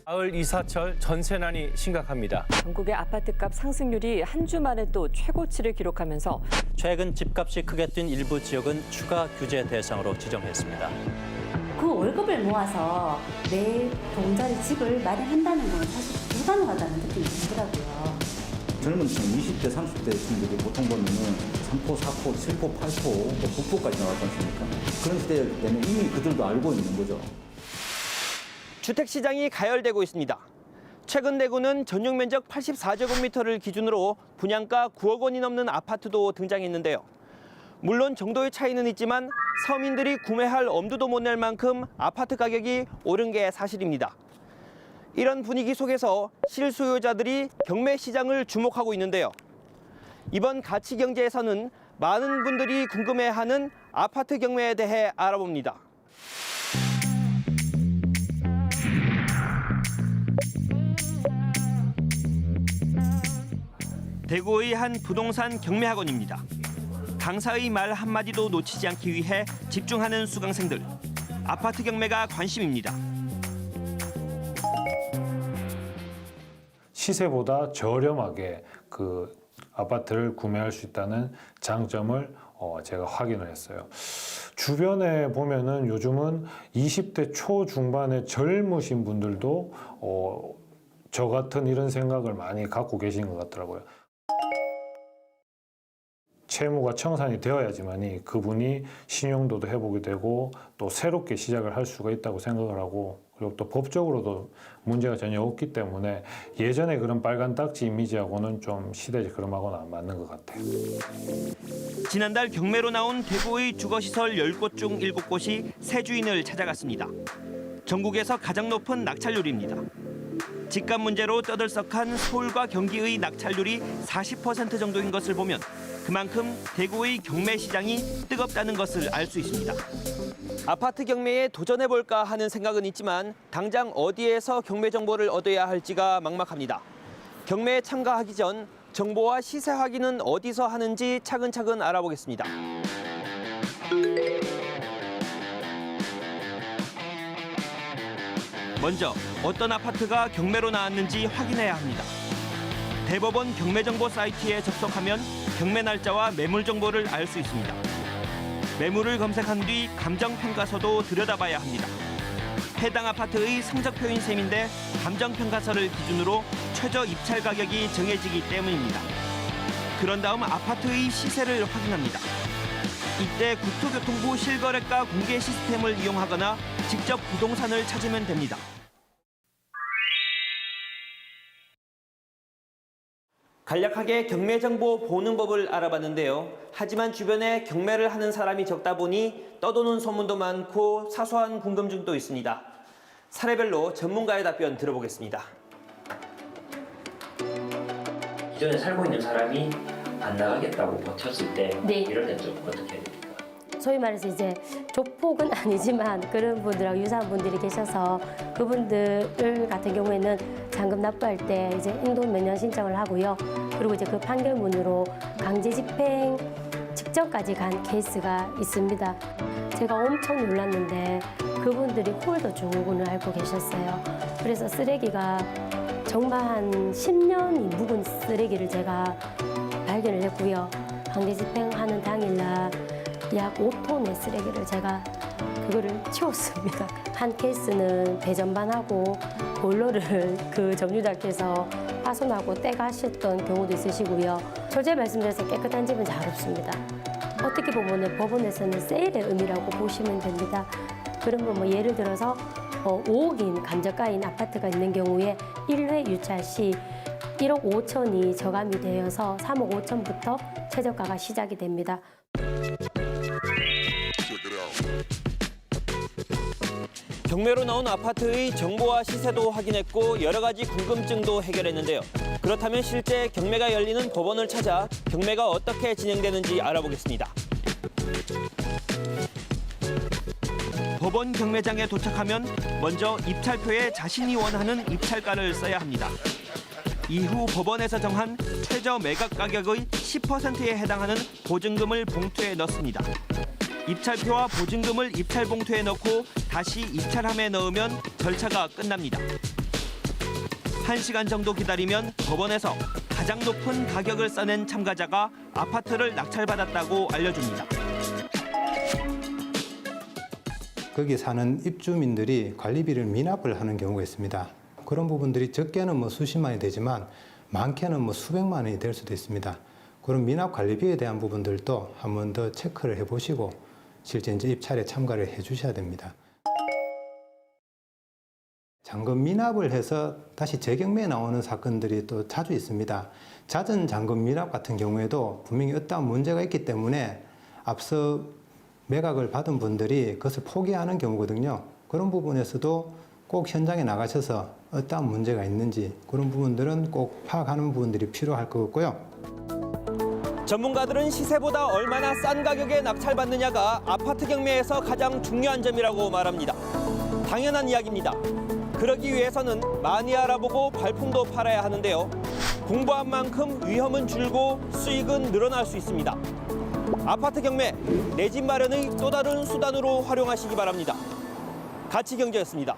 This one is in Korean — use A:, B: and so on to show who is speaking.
A: 가을 이사철 전세난이 심각합니다.
B: 전국의 아파트값 상승률이 한 주 만에 또 최고치를 기록하면서
C: 최근 집값이 크게 뛴 일부 지역은 추가 규제 대상으로 지정했습니다.
D: 그 월급을 모아서 내 동자리 집을 마련한다는 건 사실 불가능하다는 느낌이 들더라고요.
E: 젊은 층 20대, 30대 층들이 보통 보면은 3포, 4포, 7포, 8포, 9포까지 나왔지 않습니까? 그런 시대이기 때문에 이미 그들도 알고 있는 거죠.
F: 주택시장이 가열되고 있습니다. 최근 대구는 전용 면적 84제곱미터를 기준으로 분양가 9억 원이 넘는 아파트도 등장했는데요. 물론 정도의 차이는 있지만 서민들이 구매할 엄두도 못 낼 만큼 아파트 가격이 오른 게 사실입니다. 이런 분위기 속에서 실수요자들이 경매 시장을 주목하고 있는데요. 이번 가치경제에서는 많은 분들이 궁금해하는 아파트 경매에 대해 알아봅니다. 대구의 한 부동산 경매학원입니다. 강사의 말 한마디도 놓치지 않기 위해 집중하는 수강생들. 아파트 경매가 관심입니다.
G: 시세보다 저렴하게 그 아파트를 구매할 수 있다는 장점을 제가 확인을 했어요. 주변에 보면은 요즘은 20대 초중반의 젊으신 분들도 저 같은 이런 생각을 많이 갖고 계신 것 같더라고요. 채무가 청산이 되어야지만이 그분이 신용도도 회복이 되고 또 새롭게 시작을 할 수가 있다고 생각을 하고, 그리고 또 법적으로도 문제가 전혀 없기 때문에 예전에 그런 빨간 딱지 이미지하고는 좀 시대적 흐름하고는 안 맞는 것 같아요.
F: 지난달 경매로 나온 대구의 주거시설 10곳 중 7곳이 새 주인을 찾아갔습니다. 전국에서 가장 높은 낙찰률입니다. 집값 문제로 떠들썩한 서울과 경기의 낙찰률이 40% 정도인 것을 보면 그만큼 대구의 경매 시장이 뜨겁다는 것을 알 수 있습니다. 아파트 경매에 도전해볼까 하는 생각은 있지만 당장 어디에서 경매 정보를 얻어야 할지가 막막합니다. 경매에 참가하기 전 정보와 시세 확인은 어디서 하는지 차근차근 알아보겠습니다. 먼저 어떤 아파트가 경매로 나왔는지 확인해야 합니다. 대법원 경매정보 사이트에 접속하면 경매 날짜와 매물 정보를 알 수 있습니다. 매물을 검색한 뒤 감정평가서도 들여다봐야 합니다. 해당 아파트의 성적표인 셈인데 감정평가서를 기준으로 최저 입찰 가격이 정해지기 때문입니다. 그런 다음 아파트의 시세를 확인합니다. 이때 국토교통부 실거래가 공개 시스템을 이용하거나 직접 부동산을 찾으면 됩니다. 간략하게 경매 정보 보는 법을 알아봤는데요. 하지만 주변에 경매를 하는 사람이 적다 보니 떠도는 소문도 많고 사소한 궁금증도 있습니다. 사례별로 전문가의 답변 들어보겠습니다.
H: 기존에 살고 있는 사람이 안 나가겠다고 버텼을 때 이럴 때 좀 어떻게 해야 됩니까?
I: 소위 말해서 이제 조폭은 아니지만 그런 분들하고 유사한 분들이 계셔서 그분들 같은 경우에는 잔금 납부할 때 이제 인도 면허 신청을 하고요. 그리고 이제 그 판결문으로 강제 집행 직전까지 간 케이스가 있습니다. 제가 엄청 놀랐는데 그분들이 홀더 증후군을 앓고 계셨어요. 그래서 쓰레기가 정말 한 10년이 묵은 쓰레기를 제가 발견을 했고요. 강제 집행하는 당일날 약 5톤의 쓰레기를 제가 그거를 치웠습니다. 한 케이스는 배전반하고 보일러를 그 정유자께서 파손하고 떼가셨던 경우도 있으시고요. 솔직히 말씀드려서 깨끗한 집은 잘 없습니다. 어떻게 보면 법원에서는 세일의 의미라고 보시면 됩니다. 그러면 뭐 예를 들어서 5억인 감정가인 아파트가 있는 경우에 1회 유찰 시 1억 5천이 저감이 되어서 3억 5천부터 최저가가 시작이 됩니다.
F: 경매로 나온 아파트의 정보와 시세도 확인했고 여러 가지 궁금증도 해결했는데요. 그렇다면 실제 경매가 열리는 법원을 찾아 경매가 어떻게 진행되는지 알아보겠습니다. 법원 경매장에 도착하면 먼저 입찰표에 자신이 원하는 입찰가를 써야 합니다. 이후 법원에서 정한 최저 매각 가격의 10%에 해당하는 보증금을 봉투에 넣습니다. 입찰표와 보증금을 입찰 봉투에 넣고 다시 입찰함에 넣으면 절차가 끝납니다. 1시간 정도 기다리면 법원에서 가장 높은 가격을 써낸 참가자가 아파트를 낙찰받았다고 알려줍니다.
J: 거기 사는 입주민들이 관리비를 미납을 하는 경우가 있습니다. 그런 부분들이 적게는 수십만이 되지만 많게는 수백만 원이 될 수도 있습니다. 그런 미납 관리비에 대한 부분들도 한 번 더 체크를 해보시고 실제 입찰에 참가를 해주셔야 됩니다. 잔금 미납을 해서 다시 재경매에 나오는 사건들이 또 자주 있습니다. 잦은 잔금 미납 같은 경우에도 분명히 어떠한 문제가 있기 때문에 앞서 매각을 받은 분들이 그것을 포기하는 경우거든요. 그런 부분에서도 꼭 현장에 나가셔서 어떠한 문제가 있는지 그런 부분들은 꼭 파악하는 부분들이 필요할 것 같고요.
F: 전문가들은 시세보다 얼마나 싼 가격에 낙찰받느냐가 아파트 경매에서 가장 중요한 점이라고 말합니다. 당연한 이야기입니다. 그러기 위해서는 많이 알아보고 발품도 팔아야 하는데요. 공부한 만큼 위험은 줄고 수익은 늘어날 수 있습니다. 아파트 경매, 내 집 마련의 또 다른 수단으로 활용하시기 바랍니다. 가치경제였습니다.